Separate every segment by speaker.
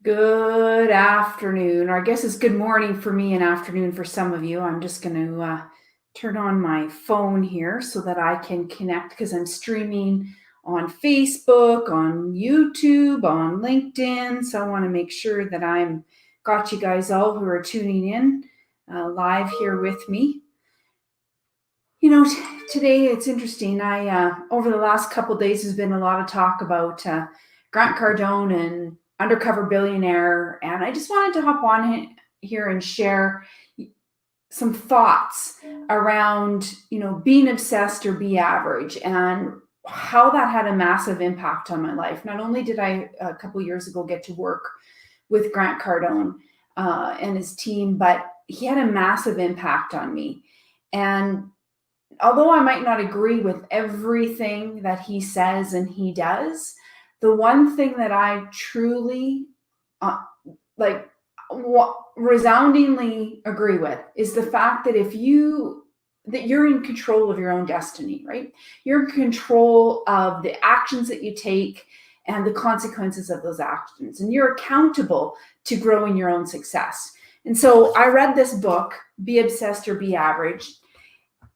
Speaker 1: Good afternoon, or I guess it's good morning for me and afternoon for some of you. I'm just going to turn on my phone here so that I can connect because I'm streaming on Facebook, on YouTube, on LinkedIn. So I want to make sure that I'm got you guys all who are tuning in live here with me. Today it's interesting. I over the last couple of days, there's been a lot of talk about Grant Cardone and undercover billionaire, and I just wanted to hop on here and share some thoughts around being obsessed or be average, and how that had a massive impact on my life. Not only did I a couple years ago get to work with Grant Cardone and his team, but he had a massive impact on me. And although I might not agree with everything that he says and he does, the one thing that I truly uh, like resoundingly agree with is the fact that you're in control of your own destiny, right? You're in control of the actions that you take and the consequences of those actions, and you're accountable to growing your own success. And so I read this book, Be Obsessed or Be Average,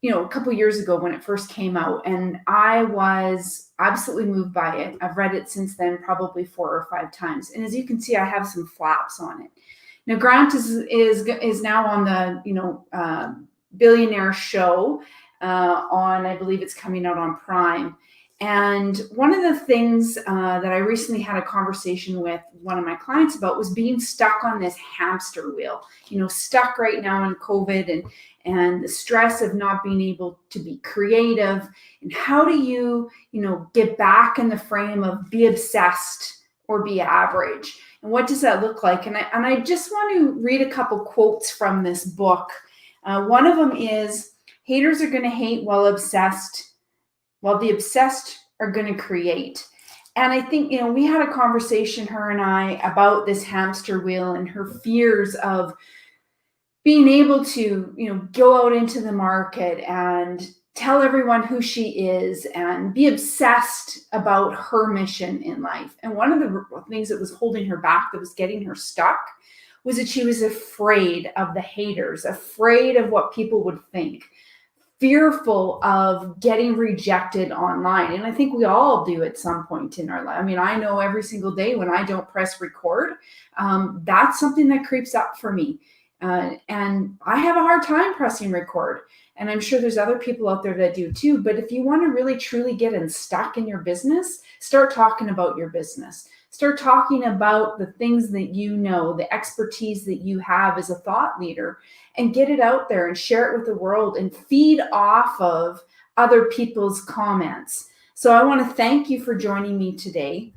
Speaker 1: a couple years ago when it first came out, and I was absolutely moved by it. I've read it since then probably 4 or 5 times, and as you can see, I have some flaps on it. Now, Grant is now on the billionaire show on, I believe it's coming out on Prime. And one of the things that I recently had a conversation with one of my clients about was being stuck on this hamster wheel, stuck right now in COVID and the stress of not being able to be creative. And how do you, get back in the frame of be obsessed or be average? And what does that look like? And I just want to read a couple quotes from this book. One of them is, haters are going to hate while the obsessed are going to create. And I think, we had a conversation, her and I, about this hamster wheel and her fears of being able to, go out into the market and tell everyone who she is and be obsessed about her mission in life. And one of the things that was holding her back, that was getting her stuck, was that she was afraid of the haters, afraid of what people would think, fearful of getting rejected online. And I think we all do at some point in our life. I mean, I know every single day when I don't press record, that's something that creeps up for me. And I have a hard time pressing record. And I'm sure there's other people out there that do too. But if you want to really truly get unstuck in your business, start talking about your business. Start talking about the things that the expertise that you have as a thought leader, and get it out there and share it with the world and feed off of other people's comments. So I want to thank you for joining me today.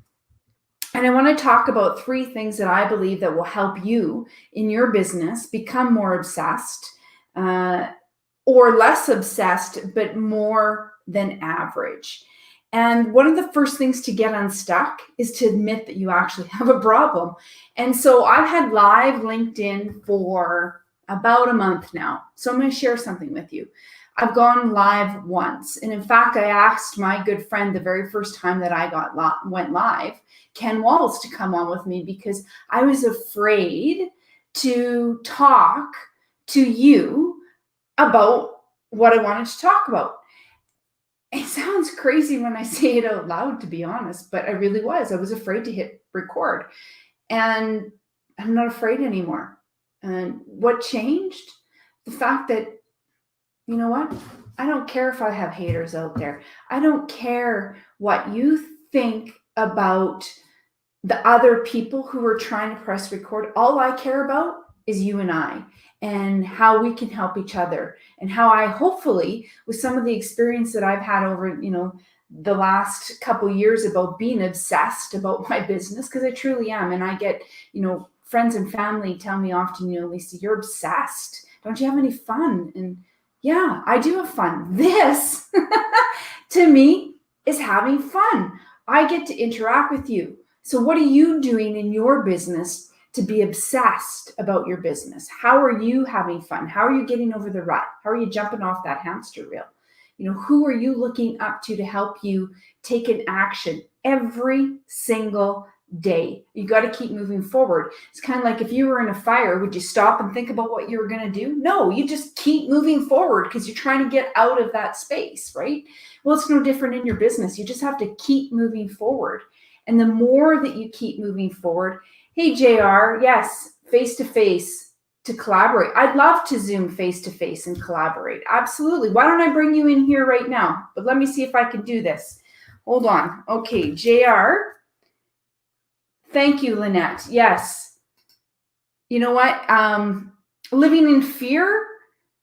Speaker 1: And I want to talk about 3 things that I believe that will help you in your business become more obsessed, or less obsessed, but more than average. And one of the first things to get unstuck is to admit that you actually have a problem. And so I've had live LinkedIn for about a month now. So I'm going to share something with you. I've gone live once. And in fact, I asked my good friend the very first time that I went live, Ken Walls, to come on with me, because I was afraid to talk to you about what I wanted to talk about. It sounds crazy when I say it out loud, to be honest, but I really was. I was afraid to hit record, and I'm not afraid anymore. And what changed? The fact that, you know what? I don't care if I have haters out there. I don't care what you think about the other people who are trying to press record. All I care about is you and I, and how we can help each other, and how I, hopefully, with some of the experience that I've had over, the last couple years about being obsessed about my business, because I truly am. And I get, friends and family tell me often, Lisa, you're obsessed. Don't you have any fun? And yeah, I do have fun. This, to me, is having fun. I get to interact with you. So what are you doing in your business to be obsessed about your business? How are you having fun? How are you getting over the rut? How are you jumping off that hamster wheel? Who are you looking up to help you take an action every single day. You got to keep moving forward. It's kind of like if you were in a fire, would you stop and think about what you were going to do? No, you just keep moving forward because you're trying to get out of that space, right? Well, it's no different in your business. You just have to keep moving forward. And the more that you keep moving forward, hey, JR, yes, face to face to collaborate. I'd love to Zoom face to face and collaborate. Absolutely. Why don't I bring you in here right now? But let me see if I can do this. Hold on. Okay, JR. Thank you, Lynette. Yes. You know what? Living in fear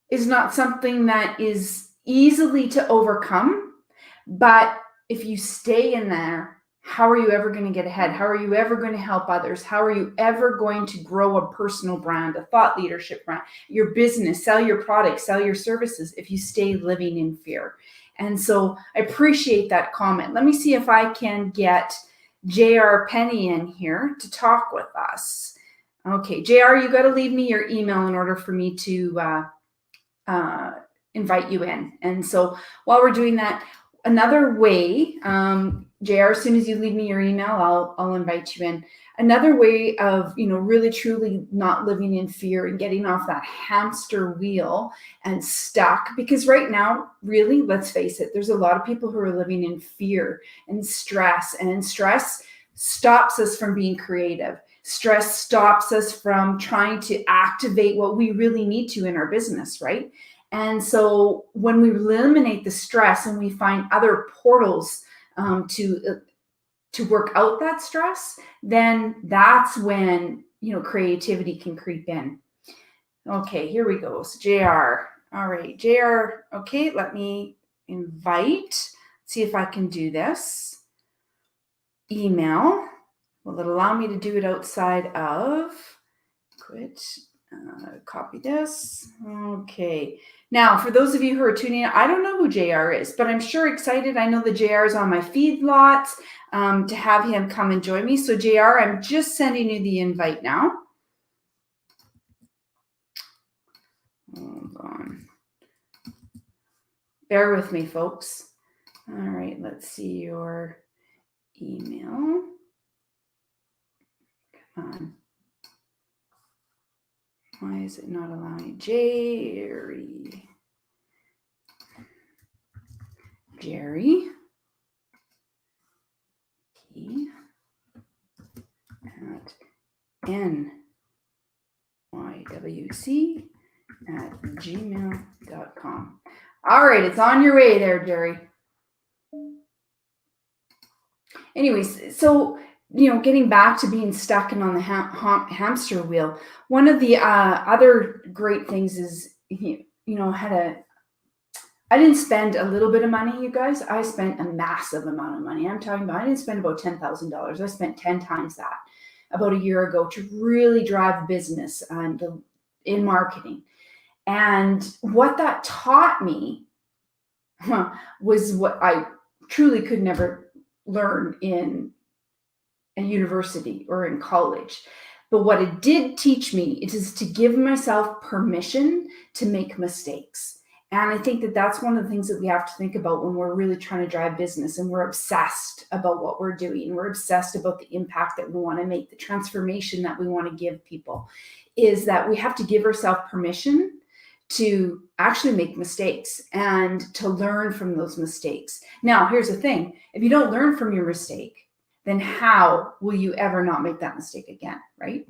Speaker 1: is not something that is easily to overcome. But if you stay in there, how are you ever going to get ahead? How are you ever going to help others? How are you ever going to grow a personal brand, a thought leadership brand, your business, sell your products, sell your services if you stay living in fear? And so I appreciate that comment. Let me see if I can get JR Penny in here to talk with us. Okay, JR, you got to leave me your email in order for me to invite you in. And so while we're doing that, another way, JR, as soon as you leave me your email, I'll invite you in. Another way of, really truly not living in fear and getting off that hamster wheel and stuck, because right now, really, let's face it, there's a lot of people who are living in fear and stress stops us from being creative. Stress stops us from trying to activate what we really need to in our business, right? And so when we eliminate the stress and we find other portals to work out that stress, then that's when, creativity can creep in. Okay, here we go. So JR. All right, JR. Okay, let me invite. See if I can do this. Email. Will it allow me to do it outside of? Quit. Copy this. Okay. Now, for those of you who are tuning in, I don't know who JR is, but I'm sure excited. I know the JR is on my feed lots to have him come and join me. So JR, I'm just sending you the invite now. Hold on. Bear with me, folks. All right, let's see your email. Come on. Why is it not allowing Jerry? At nywc@gmail.com. All right, it's on your way there, Jerry. Anyways, so, getting back to being stuck and on the hamster wheel, one of the other great things is, I didn't spend a little bit of money, you guys. I spent a massive amount of money. I'm talking about, I didn't spend about $10,000. I spent 10 times that about a year ago to really drive business in marketing. And what that taught me was what I truly could never learn in a university or in college. But what it did teach me is to give myself permission to make mistakes. And I think that that's one of the things that we have to think about when we're really trying to drive business and we're obsessed about what we're doing. We're obsessed about the impact that we want to make, the transformation that we want to give people, is that we have to give ourselves permission to actually make mistakes and to learn from those mistakes. Now, here's the thing. If you don't learn from your mistake, then how will you ever not make that mistake again, right?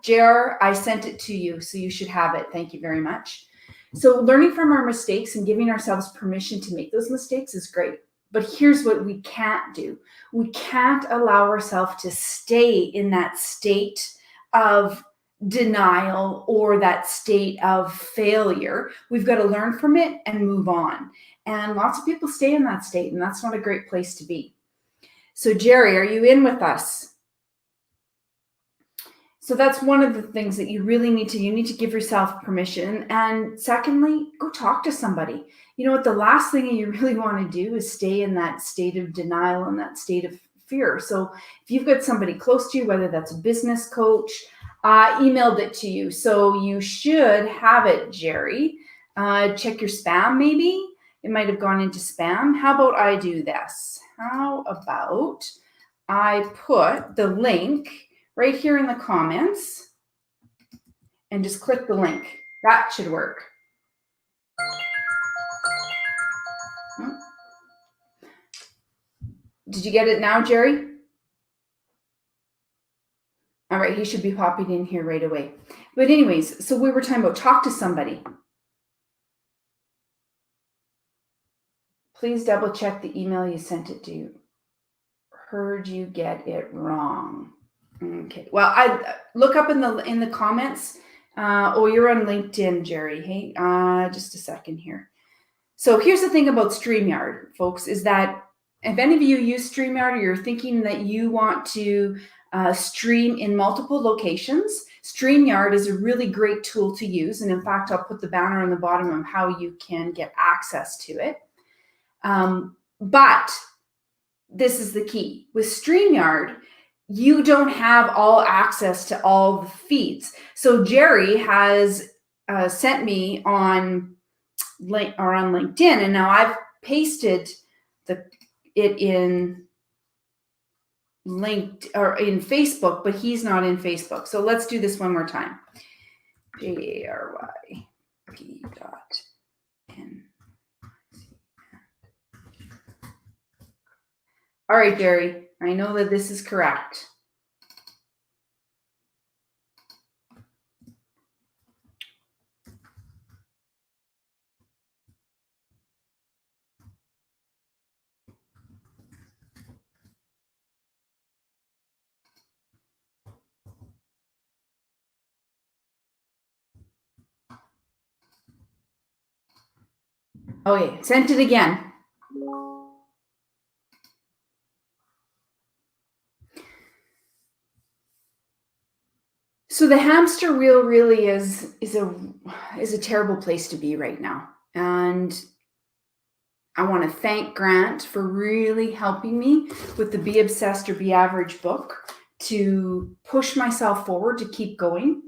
Speaker 1: JR, I sent it to you, so you should have it. Thank you very much. So learning from our mistakes and giving ourselves permission to make those mistakes is great. But here's what we can't do. We can't allow ourselves to stay in that state of denial or that state of failure. We've got to learn from it and move on. And lots of people stay in that state, and that's not a great place to be. So Jerry, are you in with us? So that's one of the things that you really need to give yourself permission. And secondly, go talk to somebody. You know what? The last thing you really want to do is stay in that state of denial and that state of fear. So if you've got somebody close to you, whether that's a business coach, emailed it to you. So you should have it, Jerry. Check your spam, maybe. It might have gone into spam. How about I do this? How about I put the link right here in the comments and just click the link. That should work. Did you get it now, Jerry? All right, he should be popping in here right away. But anyways, so we were talking about talk to somebody. Please double check the email you sent it to. Heard you get it wrong. Okay. Well, I look up in the comments. You're on LinkedIn, Jerry. Hey, just a second here. So here's the thing about StreamYard, folks, is that if any of you use StreamYard or you're thinking that you want to stream in multiple locations, StreamYard is a really great tool to use. And in fact, I'll put the banner on the bottom of how you can get access to it. But this is the key. With StreamYard, you don't have all access to all the feeds. So Jerry has sent me on LinkedIn, and now I've pasted it in in Facebook, but he's not in Facebook. So let's do this one more time. JARYP.N. All right, Jerry, I know that this is correct. Okay, sent it again. So the hamster wheel really is a terrible place to be right now. And I want to thank Grant for really helping me with the Be Obsessed or Be Average book to push myself forward, to keep going,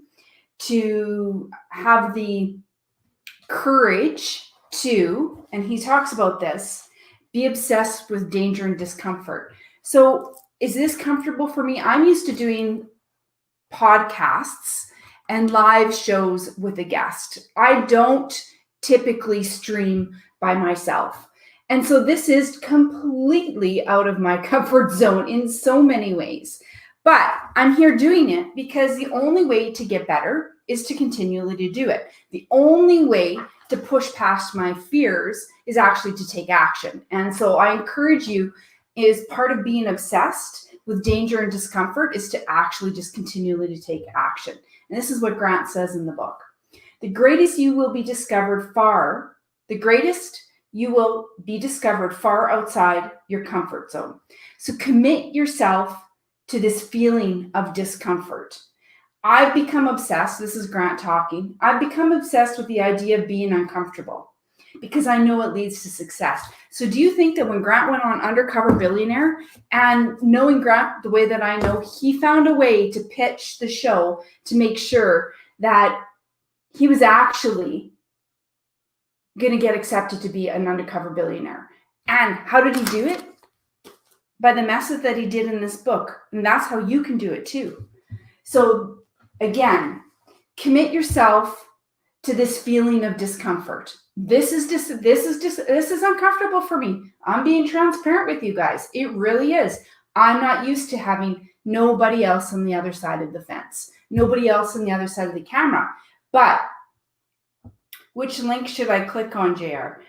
Speaker 1: to have the courage to, and he talks about this, be obsessed with danger and discomfort. So is this comfortable for me? I'm used to doing podcasts and live shows with a guest. I don't typically stream by myself. And so this is completely out of my comfort zone in so many ways. But I'm here doing it because the only way to get better is to continually to do it. The only way to push past my fears is actually to take action. And so I encourage you, is part of being obsessed with danger and discomfort is to actually just continually to take action. And this is what Grant says in the book. The greatest you will be discovered far outside your comfort zone. So commit yourself to this feeling of discomfort. I've become obsessed. This is Grant talking. I've become obsessed with the idea of being uncomfortable because I know it leads to success. So do you think that when Grant went on Undercover Billionaire, and knowing Grant the way that I know, he found a way to pitch the show to make sure that he was actually going to get accepted to be an undercover billionaire? And how did he do it? By the method that he did in this book. And that's how you can do it too. So again, commit yourself to this feeling of discomfort. This is uncomfortable for me. I'm being transparent with you guys. It really is. I'm not used to having nobody else on the other side of the fence, nobody else on the other side of the camera. But which link should I click on, JR?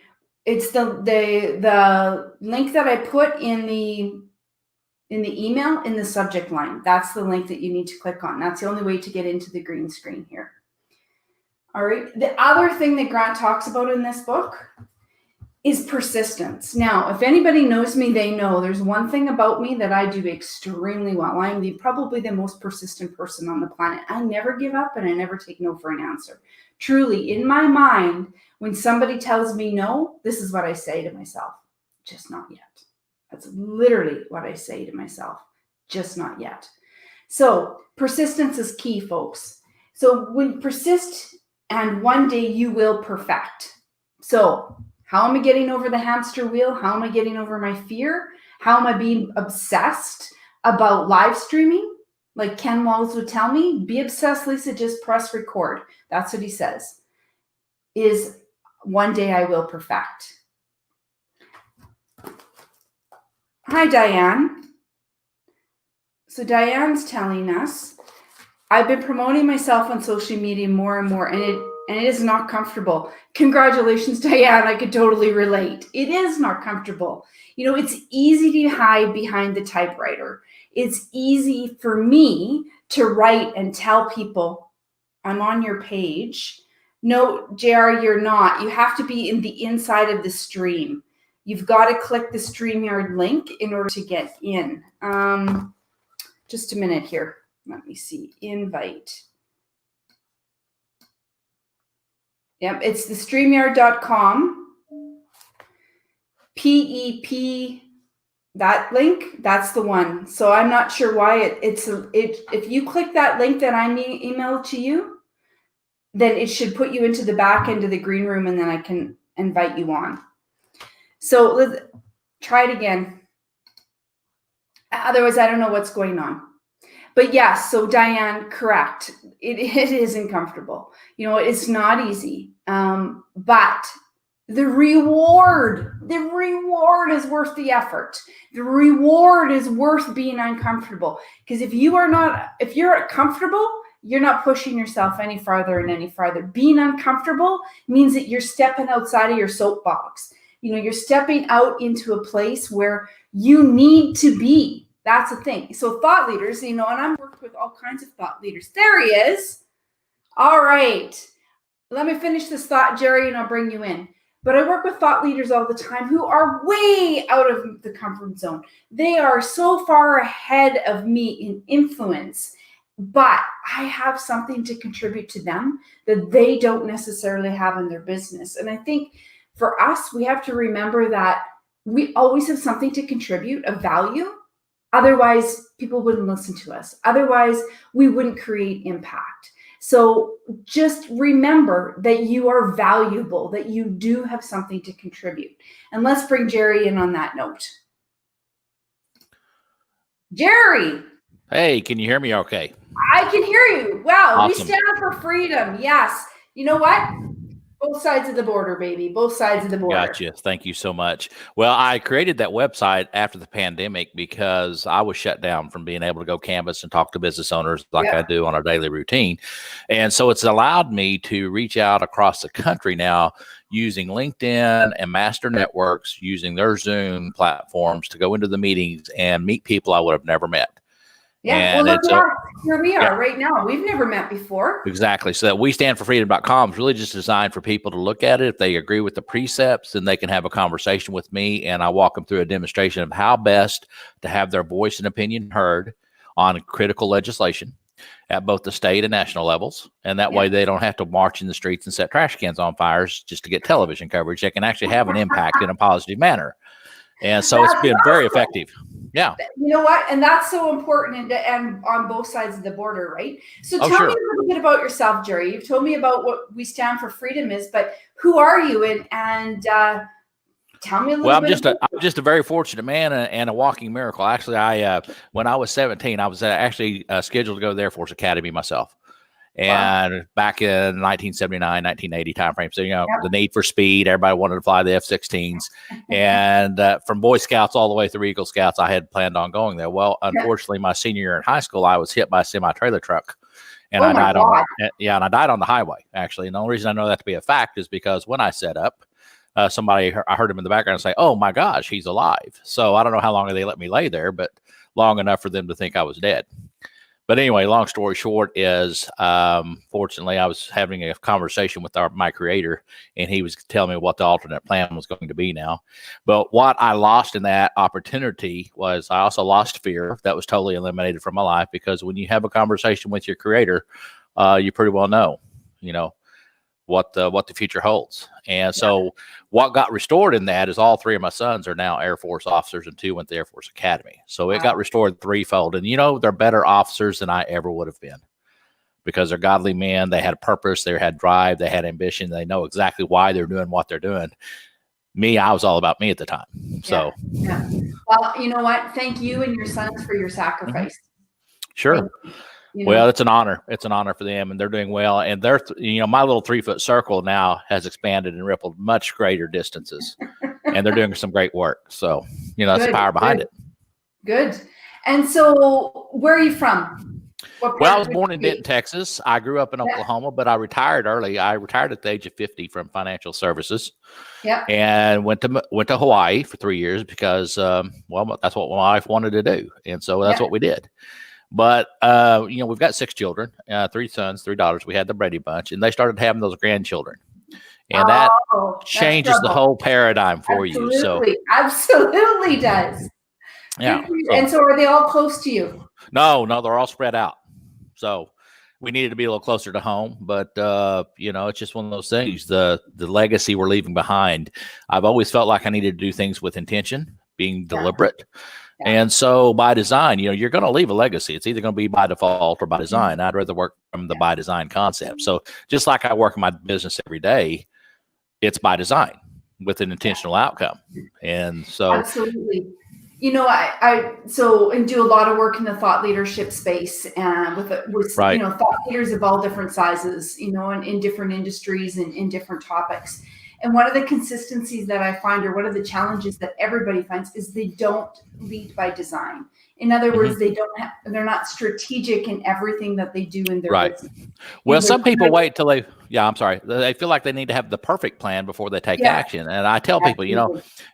Speaker 1: It's the link that I put in the email in the subject line. That's the link that you need to click on. That's the only way to get into the green screen here. All right. The other thing that Grant talks about in this book is persistence. Now, if anybody knows me, they know there's one thing about me that I do extremely well. I'm probably the most persistent person on the planet. I never give up and I never take no for an answer. Truly, in my mind, when somebody tells me no, this is what I say to myself: just not yet. That's literally what I say to myself: just not yet. So persistence is key, folks. So when persist, and one day you will perfect. So how am I getting over the hamster wheel? How am I getting over my fear? How am I being obsessed? about live streaming, like Ken Walls would tell me, be obsessed, Lisa, just press record. That's what he says, is one day I will perfect. Hi, Diane. So Diane's telling us, I've been promoting myself on social media more and more, and it is not comfortable. Congratulations, Diane. I could totally relate. It is not comfortable. You know, it's easy to hide behind the typewriter. It's easy for me to write and tell people, I'm on your page. No, JR, you're not. You have to be in the inside of the stream. You've got to click the StreamYard link in order to get in. Just a minute here. Let me see. Invite. Yep, it's the StreamYard.com. PEP, that link, that's the one. So I'm not sure why if you click that link that I emailed to you, then it should put you into the back end of the green room, and then I can invite you on. So let's try it again. Otherwise, I don't know what's going on. But yes, so Diane, correct. It is uncomfortable. You know, it's not easy. But the reward is worth the effort. The reward is worth being uncomfortable. Because if you're comfortable, you're not pushing yourself any farther and any farther. Being uncomfortable means that you're stepping outside of your soapbox. You know, you're stepping out into a place where you need to be. That's the thing. So thought leaders, you know, and I've worked with all kinds of thought leaders. There he is. All right. Let me finish this thought, Jerry, and I'll bring you in. But I work with thought leaders all the time who are way out of the comfort zone. They are so far ahead of me in influence, but I have something to contribute to them that they don't necessarily have in their business. And I think for us, we have to remember that we always have something to contribute of value. Otherwise, people wouldn't listen to us. Otherwise, we wouldn't create impact. So just remember that you are valuable, that you do have something to contribute. And let's bring Jerry in on that note. Jerry.
Speaker 2: Hey, can you hear me okay?
Speaker 1: I can hear you. Wow.
Speaker 2: Awesome.
Speaker 1: We stand for freedom. Yes. You know what? Both sides of the border, baby. Both sides of the border.
Speaker 2: Gotcha. Thank you so much. Well, I created that website after the pandemic because I was shut down from being able to go canvas and talk to business owners like I do on our daily routine. And so it's allowed me to reach out across the country now using LinkedIn and master networks, using their Zoom platforms to go into the meetings and meet people I would have never met.
Speaker 1: Yeah,
Speaker 2: and
Speaker 1: well, look, here we are right now. We've never met before.
Speaker 2: Exactly. So that WeStandForFreedom.com is really just designed for people to look at it. If they agree with the precepts, then they can have a conversation with me, and I walk them through a demonstration of how best to have their voice and opinion heard on critical legislation at both the state and national levels. And that way they don't have to march in the streets and set trash cans on fires just to get television coverage. They can actually have an impact in a positive manner. And so it's been very effective. Yeah.
Speaker 1: You know what? And that's so important and on both sides of the border, right? So tell me a little bit about yourself, Jerry. You've told me about what We Stand for Freedom is, but who are you? And tell me a little bit.
Speaker 2: Well, I'm just a very fortunate man and a walking miracle. Actually, when I was 17, I was actually scheduled to go to the Air Force Academy myself. And back in 1979, 1980 timeframe. So, you know, the need for speed, everybody wanted to fly the F-16s. And from Boy Scouts all the way through Eagle Scouts, I had planned on going there. Well, unfortunately, my senior year in high school, I was hit by a semi-trailer truck. And I died and I died on the highway, actually. And the only reason I know that to be a fact is because when I set up, I heard him in the background say, "Oh my gosh, he's alive." So I don't know how long they let me lay there, but long enough for them to think I was dead. But anyway, long story short is, fortunately, I was having a conversation with my creator, and he was telling me what the alternate plan was going to be now. But what I lost in that opportunity was I also lost fear. That was totally eliminated from my life, because when you have a conversation with your creator, you pretty well know, what the future holds. And so what got restored in that is all three of my sons are now Air Force officers, and two went to the Air Force Academy. So it got restored threefold. And, they're better officers than I ever would have been, because they're godly men. They had a purpose. They had drive. They had ambition. They know exactly why they're doing what they're doing. me, I was all about me at the time. So,
Speaker 1: yeah. Well, you know what? Thank you and your sons for your sacrifice.
Speaker 2: Sure.
Speaker 1: You
Speaker 2: Well,
Speaker 1: know?
Speaker 2: it's an honor. It's an honor for them, and they're doing well. And they're, my little 3-foot circle now has expanded and rippled much greater distances, and they're doing some great work. So, that's the power behind it.
Speaker 1: Good. And so, where are you from?
Speaker 2: Well, I was born in Denton, Texas. I grew up in Oklahoma, but I retired early. I retired at the age of 50 from financial services.
Speaker 1: Yeah.
Speaker 2: And went to Hawaii for 3 years because, that's what my wife wanted to do, and so that's what we did. But we've got 6 children, 3 sons, 3 daughters. We had the Brady Bunch, and they started having those grandchildren, and that changes the whole paradigm for you. So
Speaker 1: absolutely does.
Speaker 2: Yeah.
Speaker 1: And so, are they all close to you?
Speaker 2: No, they're all spread out. So we needed to be a little closer to home, but it's just one of those things. The legacy we're leaving behind. I've always felt like I needed to do things with intention, being deliberate. And so by design, you're going to leave a legacy. It's either going to be by default or by design. I'd rather work from the by design concept. So just like I work in my business every day, it's by design with an intentional outcome. And so
Speaker 1: absolutely. I do a lot of work in the thought leadership space and with thought leaders of all different sizes, and in different industries and in different topics. And one of the consistencies that I find, or one of the challenges that everybody finds, is they don't lead by design. In other words, they're not strategic in everything that they do in their business.
Speaker 2: Well, some people wait till they feel like they need to have the perfect plan before they take action. And I tell people,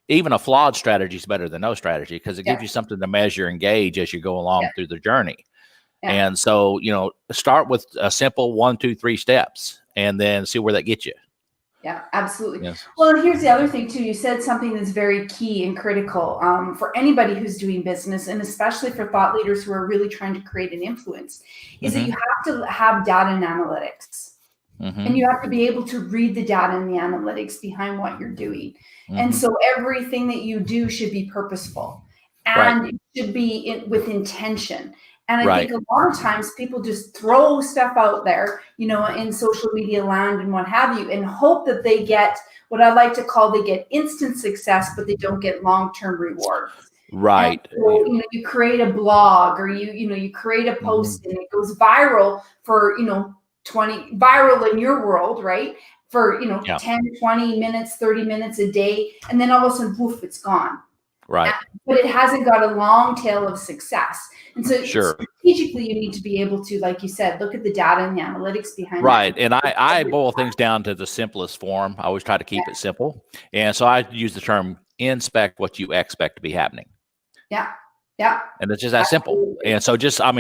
Speaker 2: even a flawed strategy is better than no strategy, because it gives you something to measure and gauge as you go along through the journey. And so, start with a simple 1, 2, 3 steps, and then see where that gets you.
Speaker 1: Yeah, absolutely.
Speaker 2: Yes.
Speaker 1: Well, and here's the other thing too. You said something that's very key and critical for anybody who's doing business, and especially for thought leaders who are really trying to create an influence, is that you have to have data and analytics. And you have to be able to read the data and the analytics behind what you're doing. And so everything that you do should be purposeful, and it should be with intention. And I think a lot of times people just throw stuff out there, in social media land and what have you, and hope that they get what I like to call, they get instant success, but they don't get long-term rewards. Right. And so, you create a blog, or you create a post and it goes viral for, 20 viral in your world, right? For, 10, 20 minutes, 30 minutes a day. And then all of a sudden, poof, it's gone. Right. But it hasn't got a long tail of success. And so strategically, you need to be able to, like you said, look at the data and the analytics behind
Speaker 2: that. And I boil things down to the simplest form. I always try to keep it simple. And so I use the term inspect what you expect to be happening. Yeah. Yeah. And it's just that simple. And so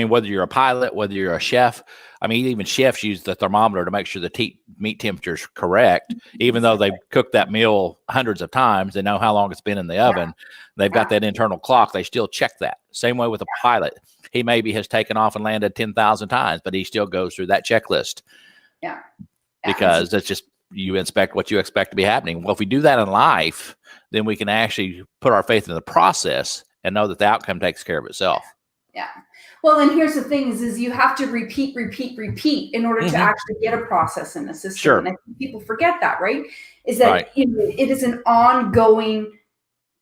Speaker 2: whether you're a pilot, whether you're a chef, even chefs use the thermometer to make sure the meat temperature is correct. Even though they've cooked that meal hundreds of times, they know how long it's been in the oven. They've got that internal clock. They still check that. Same way with a pilot. He maybe has taken off and landed 10,000 times, but he still goes through that checklist. Yeah. Because that's just, you inspect what you expect to be happening. Well, if we do that in life, then we can actually put our faith in the process and know that the outcome takes care of itself. Yeah.
Speaker 1: Well, and here's the thing is you have to repeat in order to actually get a process in the system. Sure. And I think people forget that, right? Is that it is an ongoing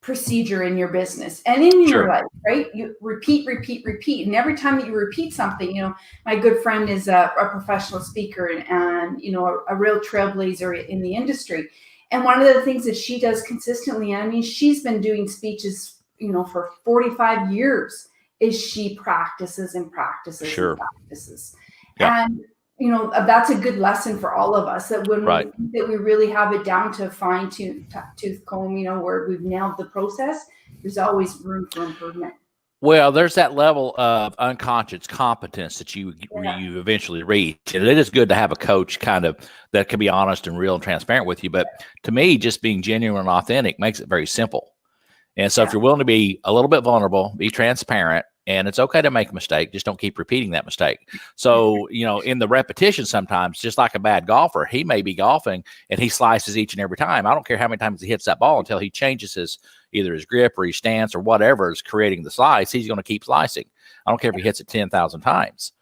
Speaker 1: procedure in your business and in your life, right? You repeat. And every time that you repeat something, my good friend is a professional speaker and a real trailblazer in the industry. And one of the things that she does consistently, she's been doing speeches, for 45 years, is she practices and practices and practices. Yeah. And, that's a good lesson for all of us, that when we think that we really have it down to fine tooth comb, where we've nailed the process, there's always room for improvement.
Speaker 2: Well, there's that level of unconscious competence that you eventually reach. And it is good to have a coach that can be honest and real and transparent with you. But to me, just being genuine and authentic makes it very simple. And so if you're willing to be a little bit vulnerable, be transparent, and it's okay to make a mistake, just don't keep repeating that mistake. So, in the repetition sometimes, just like a bad golfer, he may be golfing and he slices each and every time. I don't care how many times he hits that ball until he changes either his grip or his stance or whatever is creating the slice, he's going to keep slicing. I don't care if he hits it 10,000 times.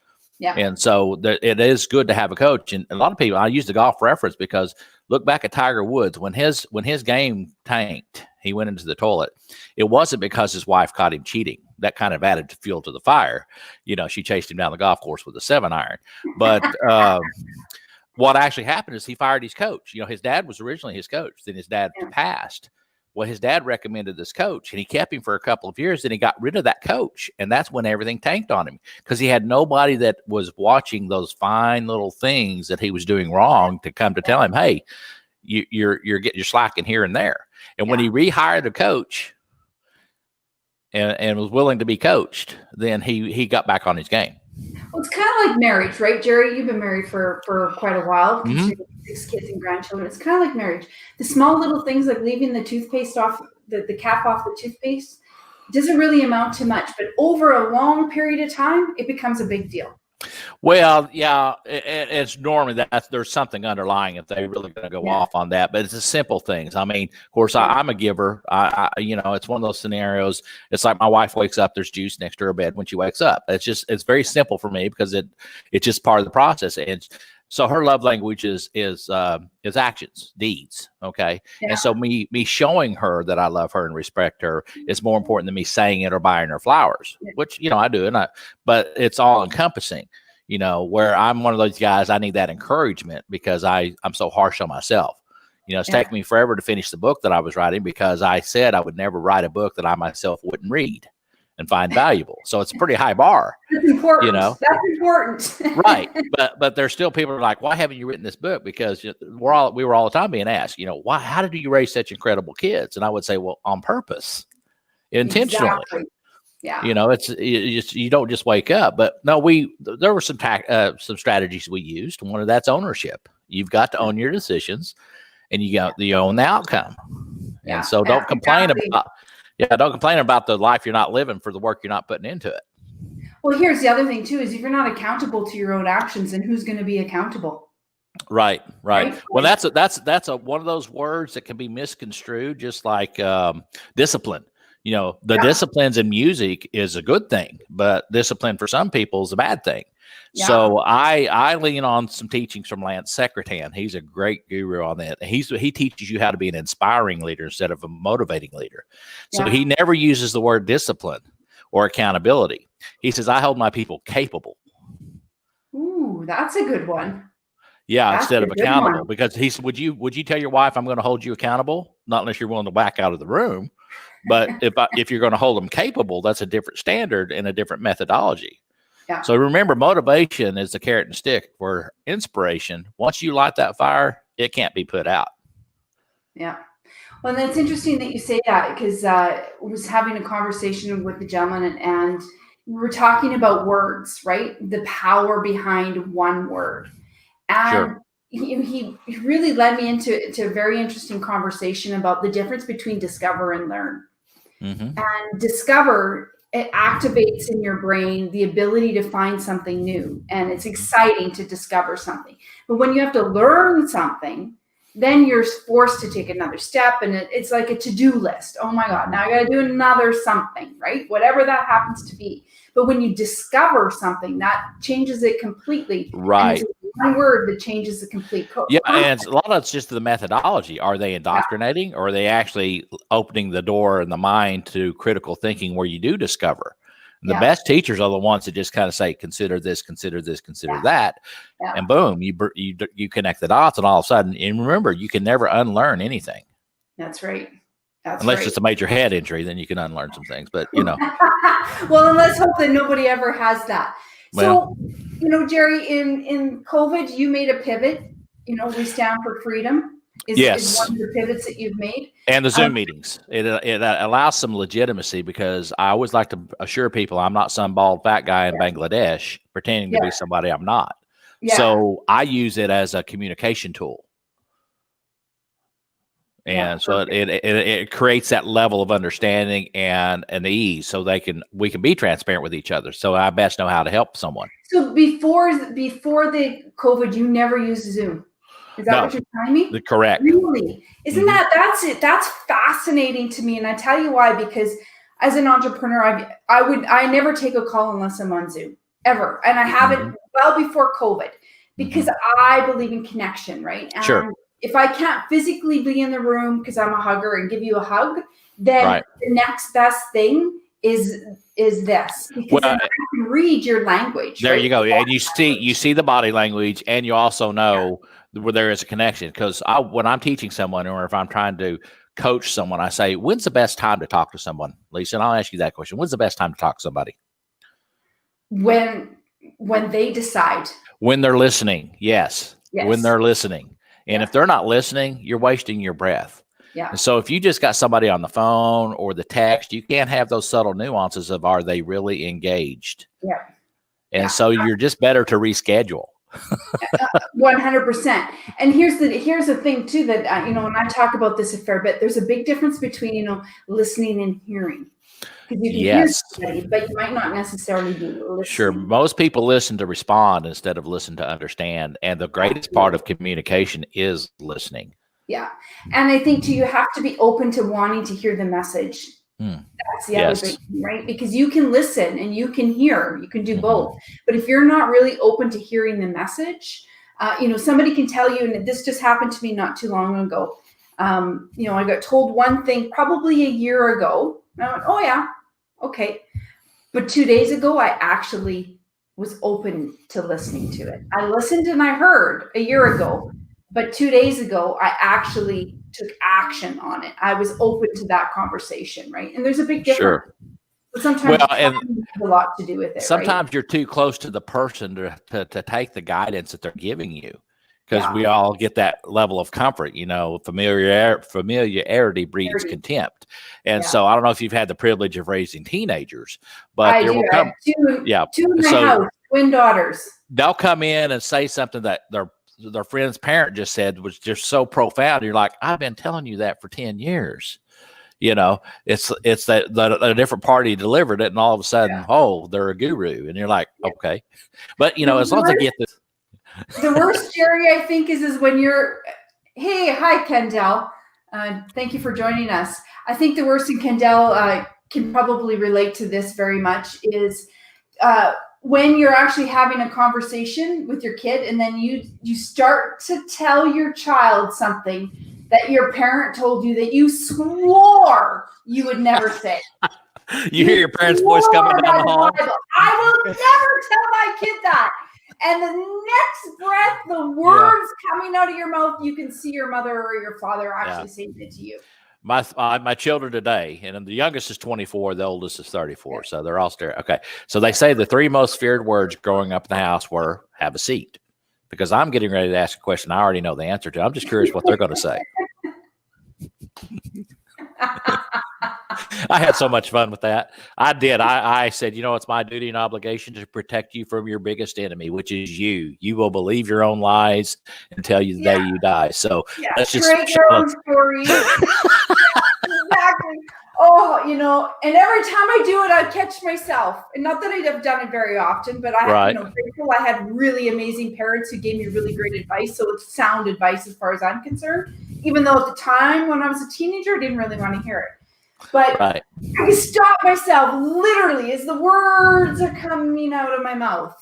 Speaker 1: Yeah.
Speaker 2: And so it is good to have a coach. And a lot of people, I use the golf reference because look back at Tiger Woods when his game tanked, he went into the toilet. It wasn't because his wife caught him cheating. That kind of added fuel to the fire. She chased him down the golf course with a 7-iron. But what actually happened is he fired his coach. His dad was originally his coach. Then his dad passed. Well, his dad recommended this coach, and he kept him for a couple of years. Then he got rid of that coach, and that's when everything tanked on him because he had nobody that was watching those fine little things that he was doing wrong to come to tell him, "Hey, you're slacking here and there." And when he rehired a coach and was willing to be coached, then he got back on his game.
Speaker 1: Well, it's kind of like marriage, right, Jerry? You've been married for quite a while, considering 6 kids and grandchildren. It's kind of like marriage. The small little things like leaving the toothpaste off, the cap off the toothpaste, doesn't really amount to much. But over a long period of time, it becomes a big deal.
Speaker 2: Well, yeah, it's normally there's something underlying if they really going to go off on that, but it's the simple things. I mean, of course, I'm a giver. It's one of those scenarios. It's like my wife wakes up, there's juice next to her bed when she wakes up. It's very simple for me because it's just part of the process. And so her love language is actions, deeds. Okay. Yeah. And so me showing her that I love her and respect her is more important than me saying it or buying her flowers, which, I do. But it's all encompassing, where I'm one of those guys, I need that encouragement because I'm so harsh on myself. It's taken me forever to finish the book that I was writing because I said I would never write a book that I myself wouldn't read and find valuable. So it's a pretty high bar.
Speaker 1: That's important. That's important.
Speaker 2: Right. But there's still people who are like, why haven't you written this book? Because we were all the time being asked, how did you raise such incredible kids? And I would say, well, on purpose, intentionally. Exactly.
Speaker 1: Yeah.
Speaker 2: You don't just wake up. But no, there were some strategies we used. One of that's ownership. You've got to own your decisions and you own the outcome. Yeah. And so don't complain about don't complain about the life you're not living for the work you're not putting into it.
Speaker 1: Well, here's the other thing too, is if you're not accountable to your own actions, then who's going to be accountable?
Speaker 2: Right. Well, that's one of those words that can be misconstrued, just like discipline. Disciplines in music is a good thing, but discipline for some people is a bad thing. Yeah. So I lean on some teachings from Lance Secretan. He's a great guru on that. He teaches you how to be an inspiring leader instead of a motivating leader. So he never uses the word discipline or accountability. He says, I hold my people capable.
Speaker 1: Ooh, that's a good one.
Speaker 2: Yeah, that's instead of accountable, because he said, would you tell your wife I'm going to hold you accountable? Not unless you're willing to back out of the room. But if you're going to hold them capable, that's a different standard and a different methodology. Yeah. So remember, motivation is the carrot and stick. For inspiration, once you light that fire, it can't be put out.
Speaker 1: Yeah. Well, that's interesting that you say that, because I was having a conversation with the gentleman and we were talking about words, right? The power behind one word. And he really led me into a very interesting conversation about the difference between discover and learn. Mm-hmm. And discover, it activates in your brain the ability to find something new. And it's exciting to discover something. But when you have to learn something, then you're forced to take another step. And it's like a to-do list. Oh my God, now I got to do another something, right? Whatever that happens to be. But when you discover something, that changes it completely.
Speaker 2: Right.
Speaker 1: And it's one word that changes the complete code.
Speaker 2: Yeah, and a lot of it's just the methodology. Are they indoctrinating, or are they actually opening the door in the mind to critical thinking where you do discover? And the best teachers are the ones that just kind of say, consider this, consider this, consider that. Yeah. And boom, you connect the dots, and all of a sudden, and remember, you can never unlearn anything.
Speaker 1: That's right.
Speaker 2: Unless it's a major head injury, then you can unlearn some things. But
Speaker 1: well, and let's hope that nobody ever has that. So, Jerry, in COVID, you made a pivot. We stand for freedom. Is one of the pivots that you've made.
Speaker 2: And the Zoom meetings. It allows some legitimacy, because I always like to assure people I'm not some bald fat guy in Bangladesh pretending to be somebody I'm not. Yeah. So I use it as a communication tool. And so it creates that level of understanding and ease, so we can be transparent with each other. So I best know how to help someone. So
Speaker 1: before the COVID, you never used Zoom. Is that what you're telling me?
Speaker 2: Correct.
Speaker 1: Really? Isn't that's it? That's fascinating to me. And I tell you why, because as an entrepreneur, I never take a call unless I'm on Zoom. ever. And I haven't well before COVID, because I believe in connection, right? And
Speaker 2: Sure.
Speaker 1: if I can't physically be in the room because I'm a hugger and give you a hug, then the next best thing is this, because then I can read your language.
Speaker 2: There you go. And you
Speaker 1: language.
Speaker 2: see the body language, and you also know where there is a connection. Because when I'm teaching someone, or if I'm trying to coach someone, I say, when's the best time to talk to someone, Lisa? And I'll ask you that question. When's the best time to talk to somebody?
Speaker 1: When they decide.
Speaker 2: When they're listening. Yes. When they're listening. And if they're not listening, you're wasting your breath.
Speaker 1: Yeah.
Speaker 2: And so if you just got somebody on the phone or the text, you can't have those subtle nuances of, are they really engaged?
Speaker 1: Yeah.
Speaker 2: And so you're just better to reschedule.
Speaker 1: 100%. And here's the thing too, that when I talk about this a fair bit, there's a big difference between listening and hearing. Because you can hear somebody, but you might not necessarily be listening.
Speaker 2: Sure. Most people listen to respond instead of listen to understand. And the greatest part of communication is listening. Yeah.
Speaker 1: And I think too, you have to be open to wanting to hear the message. That's the other thing, right? Because you can listen and you can hear, you can do both. But if you're not really open to hearing the message, somebody can tell you, and this just happened to me not too long ago. I got told one thing probably a year ago. And I went, oh yeah, okay. But 2 days ago, I actually was open to listening to it. I listened and I heard a year ago, but 2 days ago, I actually took action on it. I was open to that conversation, right? And there's a big difference. Sure. But sometimes it has a lot to do with it.
Speaker 2: Sometimes you're too close to the person to take the guidance that they're giving you. Because we all get that level of comfort, familiarity breeds contempt. And so I don't know if you've had the privilege of raising teenagers, but there will come
Speaker 1: two in my house, twin daughters.
Speaker 2: They'll come in and say something that their friend's parent just said was just so profound. You're like, I've been telling you that for 10 years. It's that a different party delivered it, and all of a sudden, they're a guru. And you're like, okay. But as long as I get this.
Speaker 1: The worst, Jerry, I think, is when you're, hi, Kendall. Thank you for joining us. I think the worst, and Kendall can probably relate to this very much, is when you're actually having a conversation with your kid, and then you start to tell your child something that your parent told you that you swore you would never say.
Speaker 2: You hear your parents' voice coming down the hall.
Speaker 1: I will never tell my kid that. And the next breath, the words coming out of your mouth, you can see your mother or your father actually saying it to you.
Speaker 2: My children today, and the youngest is 24, the oldest is 34. So they're all stereo. Okay. So they say the 3 most feared words growing up in the house were "have a seat," because I'm getting ready to ask a question I already know the answer to. I'm just curious what they're going to say. I had so much fun with that. I did. I said, it's my duty and obligation to protect you from your biggest enemy, which is you. You will believe your own lies until the day you die. So let's just
Speaker 1: create your own story. Exactly. Oh, and every time I do it, I catch myself. And not that I'd have done it very often, but I had really amazing parents who gave me really great advice. So it's sound advice as far as I'm concerned, even though at the time when I was a teenager, I didn't really want to hear it. But I can stop myself literally as the words are coming out of my mouth.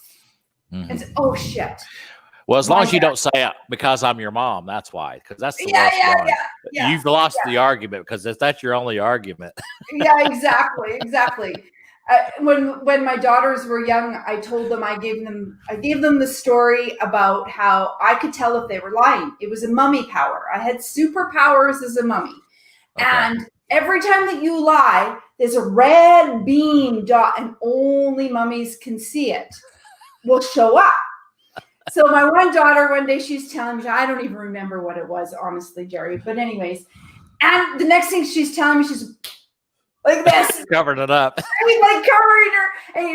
Speaker 1: And say, oh, shit.
Speaker 2: Well, as long as you don't say it because I'm your mom, that's why. Because that's the worst one. Yeah. You've lost the argument because that's your only argument.
Speaker 1: Yeah, exactly. When my daughters were young, I told them I gave them the story about how I could tell if they were lying. It was a mummy power. I had superpowers as a mummy, and every time that you lie, there's a red beam dot, and only mummies can see it. Will show up. So my one daughter, one day she's telling me, I don't even remember what it was, honestly, Jerry. But anyways, and the next thing she's telling me, she's like this.
Speaker 2: Covering it up.
Speaker 1: I mean, like covering her.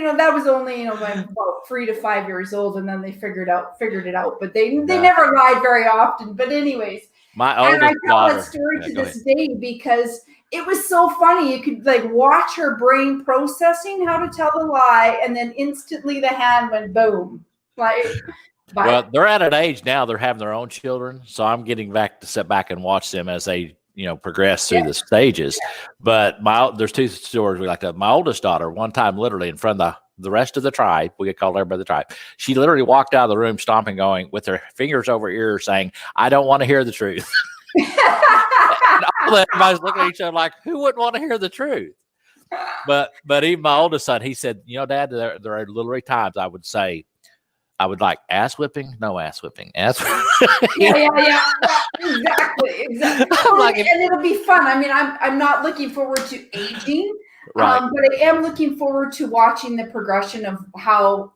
Speaker 1: And that was only, about 3 to 5 years old. And then they figured it out. But they never lied very often. But anyways.
Speaker 2: My oldest daughter.
Speaker 1: And I tell that story to this day because it was so funny. You could watch her brain processing how to tell the lie. And then instantly the hand went boom. Well,
Speaker 2: they're at an age now, they're having their own children. So I'm getting back to sit back and watch them as they, progress through the stages. But there's 2 stories we like to. My oldest daughter, one time, literally in front of the rest of the tribe, we get called everybody the tribe. She literally walked out of the room stomping, going with her fingers over ears saying, I don't want to hear the truth. And everybody's looking at each other like, who wouldn't want to hear the truth? But even my oldest son, he said, Dad, there are literally times I would like ass whipping, no ass whipping, ass.
Speaker 1: Yeah. Exactly.
Speaker 2: I'm like,
Speaker 1: and it'll be fun. I mean, I'm not looking forward to aging,
Speaker 2: right.
Speaker 1: but I am looking forward to watching the progression of how,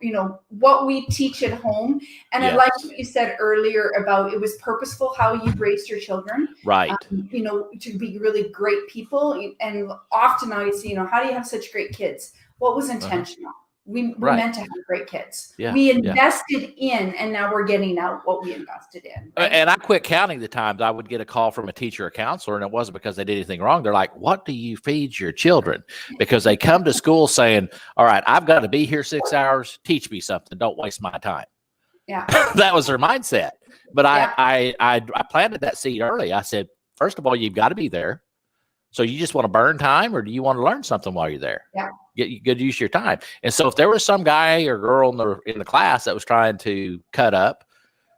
Speaker 1: what we teach at home. And I like what you said earlier about it was purposeful how you raised your children,
Speaker 2: right?
Speaker 1: To be really great people. And often I see, how do you have such great kids? What was intentional? We meant to have great kids.
Speaker 2: Yeah,
Speaker 1: we invested in, and now we're getting out what we invested in. Right?
Speaker 2: And I quit counting the times I would get a call from a teacher or counselor, and it wasn't because they did anything wrong. They're like, what do you feed your children? Because they come to school saying, all right, I've got to be here 6 hours. Teach me something. Don't waste my time.
Speaker 1: Yeah.
Speaker 2: That was their mindset. But I planted that seed early. I said, first of all, you've got to be there. So you just want to burn time, or do you want to learn something while you're there?
Speaker 1: Yeah.
Speaker 2: Get good use of your time. And so if there was some guy or girl in the class that was trying to cut up,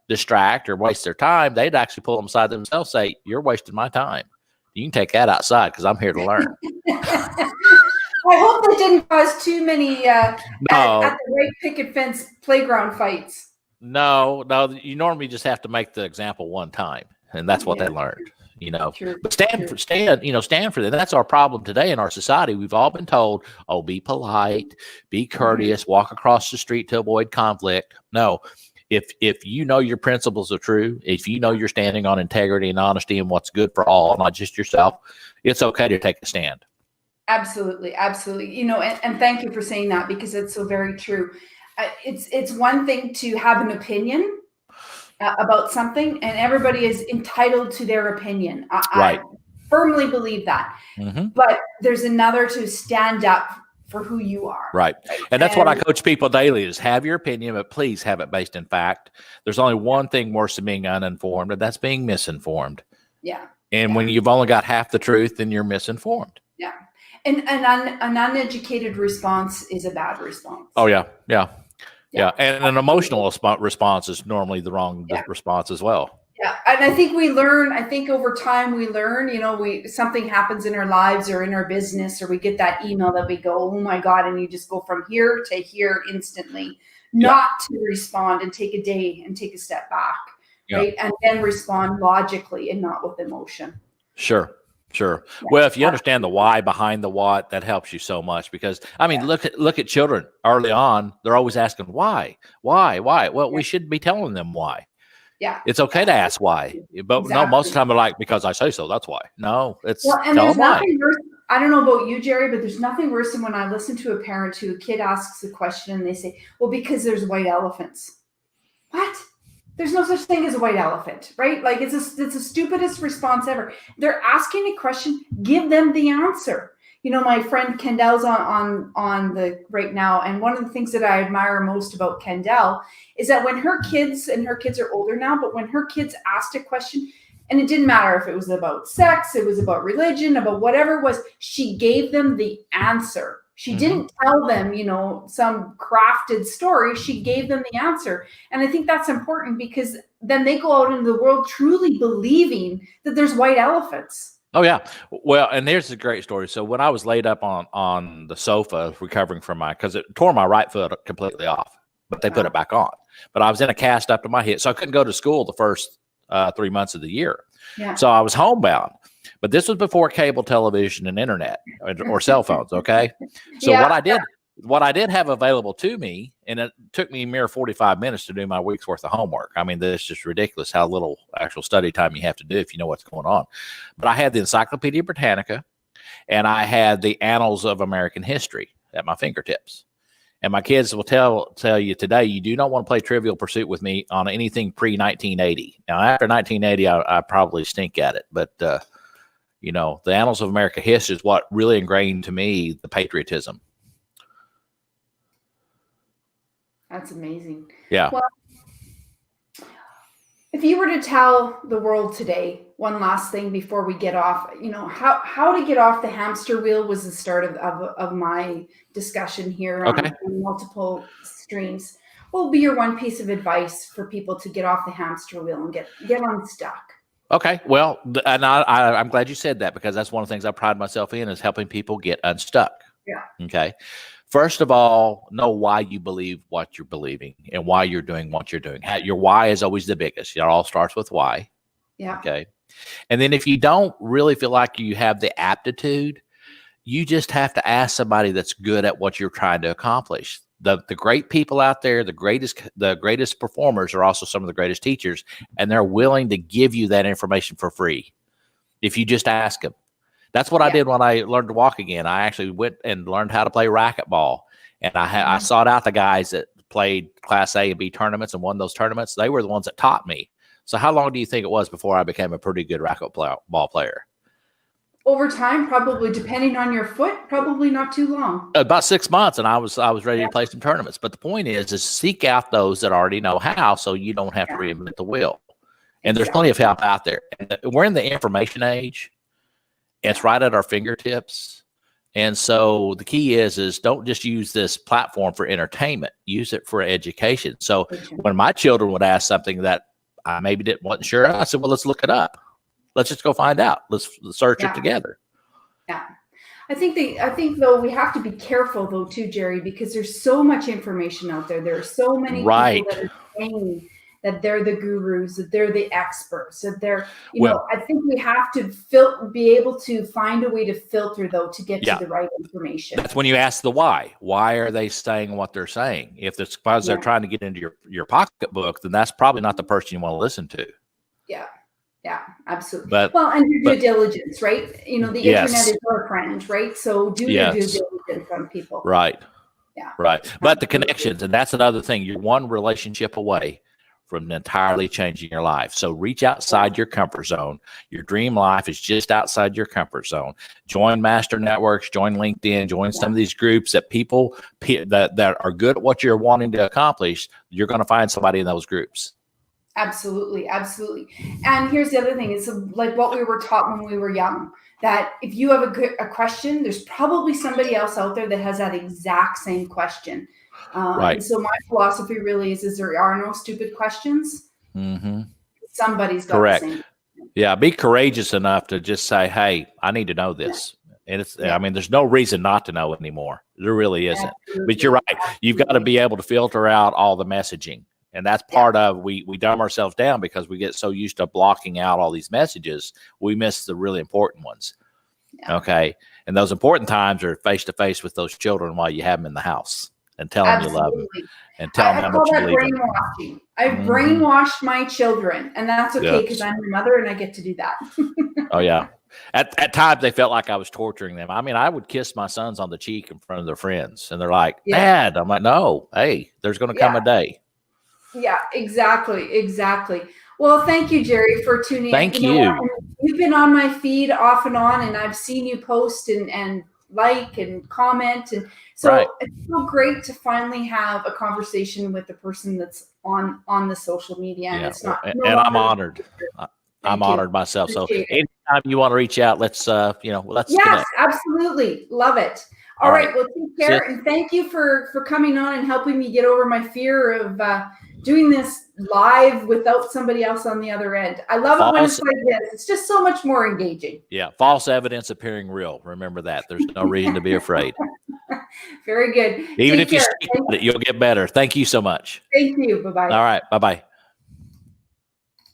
Speaker 2: distract, or waste their time, they'd actually pull them aside themselves, say, you're wasting my time. You can take that outside because I'm here to learn.
Speaker 1: I hope they didn't cause too many at the right picket fence playground fights.
Speaker 2: No, you normally just have to make the example one time, and that's what they learned.
Speaker 1: True,
Speaker 2: but stand for that. That's our problem today in our society. We've all been told, oh, be polite, be courteous, walk across the street to avoid conflict. No, if you know your principles are true, if you know you're standing on integrity and honesty and what's good for all, not just yourself, it's okay to take a stand.
Speaker 1: Absolutely. And thank you for saying that, because it's so very true. It's one thing to have an opinion about something, and everybody is entitled to their opinion.
Speaker 2: Right.
Speaker 1: I firmly believe that. Mm-hmm. But there's another to stand up for who you are.
Speaker 2: Right. And that's what I coach people daily is have your opinion, but please have it based in fact. There's only one thing worse than being uninformed, and that's being misinformed.
Speaker 1: Yeah.
Speaker 2: And when you've only got half the truth, then you're misinformed.
Speaker 1: Yeah. And an uneducated response is a bad response. Oh,
Speaker 2: yeah. Yeah, and an emotional response is normally the wrong response as well.
Speaker 1: Yeah, and I think over time we learn, something happens in our lives or in our business, or we get that email that we go, oh my God, and you just go from here to here instantly, not to respond and take a day and take a step back, right? And then respond logically and not with emotion.
Speaker 2: Sure. Yeah. Well, if you understand the why behind the what, that helps you so much, because look at children early on. They're always asking why. Well, we should be telling them why.
Speaker 1: Yeah.
Speaker 2: It's okay to ask why, but no, most of the time they're like, because I say so, that's why. No, it's
Speaker 1: and there's nothing worse. I don't know about you, Jerry, but there's nothing worse than when I listen to a parent who a kid asks a question and they say, well, because there's white elephants. What? There's no such thing as a white elephant, right? Like it's the stupidest response ever. They're asking a question, give them the answer. My friend Kendall's on the right now, and one of the things that I admire most about Kendall is that when her kids are older now, but when her kids asked a question, and it didn't matter if it was about sex, it was about religion, about whatever it was, she gave them the answer. She didn't tell them, some crafted story. She gave them the answer. And I think that's important, because then they go out into the world truly believing that there's white elephants.
Speaker 2: Oh, yeah. Well, and there's a great story. So when I was laid up on the sofa recovering from because it tore my right foot completely off, but they put it back on. But I was in a cast up to my hip. So I couldn't go to school the first 3 months of the year. Yeah. So I was homebound. But this was before cable television and internet or cell phones. Okay. So what I did have available to me, and it took me a mere 45 minutes to do my week's worth of homework. I mean, that's just ridiculous how little actual study time you have to do if you know what's going on. But I had the Encyclopedia Britannica, and I had the Annals of American History at my fingertips. And my kids will tell you today, you do not want to play Trivial Pursuit with me on anything pre-1980. Now, after 1980, I probably stink at it. But, the Annals of American History is what really ingrained to me the patriotism.
Speaker 1: That's amazing.
Speaker 2: Yeah.
Speaker 1: Well, I you were to tell the world today, one last thing before we get off, how to get off the hamster wheel was the start of my discussion here
Speaker 2: Okay.
Speaker 1: on multiple streams. What would be your one piece of advice for people to get off the hamster wheel and get unstuck?
Speaker 2: Okay. Well, and I'm glad you said that, because that's one of the things I pride myself in, is helping people get unstuck.
Speaker 1: Yeah.
Speaker 2: Okay. First of all, know why you believe what you're believing and why you're doing what you're doing. Your why is always the biggest. It all starts with why.
Speaker 1: Yeah.
Speaker 2: Okay. And then if you don't really feel like you have the aptitude, you just have to ask somebody that's good at what you're trying to accomplish. The great people out there, the greatest performers are also some of the greatest teachers, and they're willing to give you that information for free if you just ask them. That's what I did when I learned to walk again. I actually went and learned how to play racquetball, and I sought out the guys that played Class A and B tournaments and won those tournaments. They were the ones that taught me. So how long do you think it was before I became a pretty good racquetball player?
Speaker 1: Over time, probably, depending on your foot, probably not too long.
Speaker 2: About 6 months, and I was ready to play some tournaments. But the point is seek out those that already know how, so you don't have to reinvent the wheel. And there's plenty of help out there. And we're in the information age. It's right at our fingertips. And so the key is don't just use this platform for entertainment. Use it for education. So when my children would ask something that I maybe wasn't sure, I said, well, let's look it up. Let's just go find out. Let's search it together.
Speaker 1: Yeah. I think though we have to be careful though too, Jerry, because there's so much information out there. There are so many people that are saying that they're the gurus, that they're the experts, that they're, I think we have to be able to find a way to filter though to get to the right information.
Speaker 2: That's when you ask the why. Why are they saying what they're saying? If it's because they're trying to get into your pocketbook, then that's probably not the person you want to listen to.
Speaker 1: Yeah. Yeah, absolutely.
Speaker 2: And
Speaker 1: your due diligence, right? The internet is our friend, right? So do your due diligence on people.
Speaker 2: Right.
Speaker 1: Yeah.
Speaker 2: Right. But the connections, and that's another thing. You're one relationship away from entirely changing your life. So reach outside your comfort zone. Your dream life is just outside your comfort zone. Join master networks, join LinkedIn, join some of these groups that people that are good at what you're wanting to accomplish. You're going to find somebody in those groups.
Speaker 1: Absolutely. Absolutely. And here's the other thing. It's like what we were taught when we were young, that if you have a question, there's probably somebody else out there that has that exact same question. And so my philosophy really is there are no stupid questions.
Speaker 2: Mm-hmm.
Speaker 1: Somebody's got the same.
Speaker 2: Yeah. Be courageous enough to just say, hey, I need to know this. And I mean, there's no reason not to know anymore. There really isn't. Absolutely. But you're right. Absolutely. You've got to be able to filter out all the messaging. And that's part of, we dumb ourselves down because we get so used to blocking out all these messages. We miss the really important ones. Yeah. Okay. And those important times are face to face with those children while you have them in the house and tell them you love them and tell them how much you believe in them.
Speaker 1: I've brainwashed my children, and that's okay because I'm your mother and I get to do that.
Speaker 2: Oh, yeah. At times they felt like I was torturing them. I mean, I would kiss my sons on the cheek in front of their friends and they're like, Dad. I'm like, no, hey, there's going to come a day.
Speaker 1: Yeah, exactly. Well, thank you, Jerry, for tuning in.
Speaker 2: Thank you.
Speaker 1: You've been on my feed off and on, and I've seen you post and like and comment. And so it's so great to finally have a conversation with the person that's on the social media. And it's not.
Speaker 2: And I'm honored. I'm honored myself.
Speaker 1: Appreciate
Speaker 2: so anytime you want to reach out, let's let's
Speaker 1: Yes,
Speaker 2: connect.
Speaker 1: Absolutely. Love it. All right. Well, take care. And thank you for coming on and helping me get over my fear of doing this live without somebody else on the other end. I love it when it's like this. It's just so much more engaging.
Speaker 2: Yeah. False evidence appearing real. Remember that. There's no reason to be afraid.
Speaker 1: Very good.
Speaker 2: Even if you speak about it, you'll get better. Thank you so much.
Speaker 1: Thank you. Bye-bye.
Speaker 2: All right. Bye-bye.